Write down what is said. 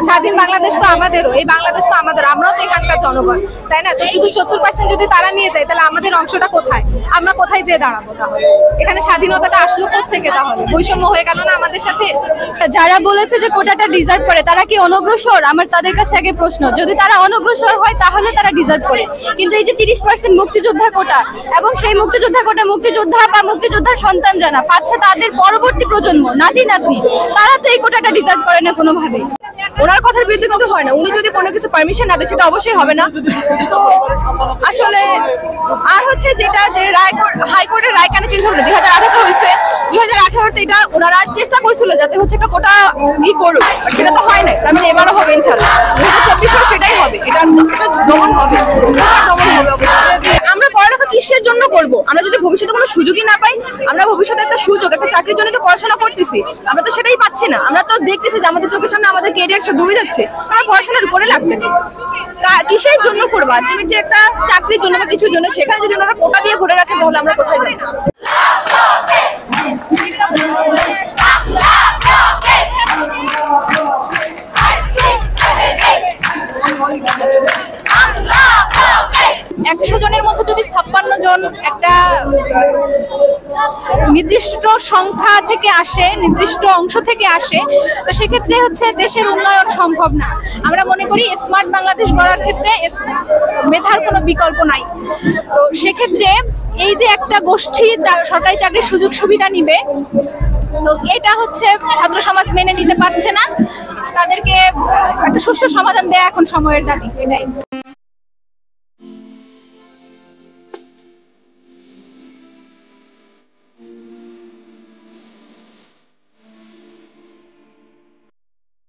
স্বাধীন বাংলাদেশ তো আমাদেরও, এই বাংলাদেশ তো আমাদের, আমরাও তো এখানকার জনগণ, তাই না? তো শুধু 70% যদি তারা নিয়ে যায় তাহলে আমাদের অংশটা কোথায়? আমরা কোথায় যেয়ে দাঁড়াবো? তাহলে এখানে স্বাধীনতাটা আসলো কোত্থেকে? তাহলে বৈষম্য হয়ে গেল না আমাদের সাথে? যারা বলেছে যে কোটাটা ডিজার্ভ করে তারা কি অনগ্রসর? আমার তাদের কাছে আগে প্রশ্ন, যদি তারা অনগ্রসর হয় তাহলে তারা ডিজার্ভ করে। কিন্তু এই যে 30% মুক্তিযোদ্ধা কোটা, এবং সেই মুক্তিযোদ্ধা কোটা মুক্তিযোদ্ধা বা মুক্তিযোদ্ধার সন্তানরা না পাচ্ছে, তাদের পরবর্তী প্রজন্ম, নাতি নাতনি, তারা তো এই কোটাটা ডিজার্ভ করে না কোনোভাবে। ওনার কথার বিরুদ্ধে কিন্তু হয় না, উনি যদি কোনো কিছু পারমিশন না দেয় সেটা অবশ্যই হবে না। তো আসলে আর হচ্ছে যেটা যে হাইকোর্টের রায় কেন চেঞ্জ হবে না, 2018 হয়েছে, 2018 এটা ওনারা চেষ্টা করছিল যাতে হচ্ছে একটা কোটা করুক, সেটা তো হয় না। তার মানে এবারও হবে ইনশাল্লাহ, 2024 সেটাই হবে, এটা দমন হবে, দমন হবে অবশ্যই। আমরা পড়ালেখা কিসের জন্য করব? আমরা যদি ভবিষ্যতে কোনো সুযোগই না পাই, আমরা ভবিষ্যতে একটা সুযোগ, একটা চাকরির জন্য তো পড়াশোনা করতেছি, আমরা তো সেটাই পাচ্ছি না। আমরা তো দেখতেছি যে আমাদের চোখের সামনে আমাদের ক্যারিয়ার সব ডুবে যাচ্ছে, আমরা পড়াশোনার করে লাগবে কিসের জন্য করবো? তুমি যে একটা চাকরির জন্য বা কিছুর জন্য, সেখানে যদি ওনারা কোটা দিয়ে ভরে রাখেন তাহলে আমরা কোথায় যাই? জনের মধ্যে যদি 56 জন একটা নির্দিষ্ট সংখ্যা থেকে আসে, নির্দিষ্ট অংশ থেকে আসে, তো সেক্ষেত্রে হচ্ছে দেশের উন্নয়ন সম্ভব না। আমরা মনে করি স্মার্ট বাংলাদেশ গড়ার ক্ষেত্রে মেধার কোনো বিকল্প নাই। তো সেক্ষেত্রে এই যে একটা গোষ্ঠী সরকারি চাকরির সুযোগ সুবিধা নিবে, তো এটা হচ্ছে ছাত্র সমাজ মেনে নিতে পারছে না। তাদেরকে একটা সুষ্ঠু সমাধান দেয়া এখন সময়ের দাবি, এটাই।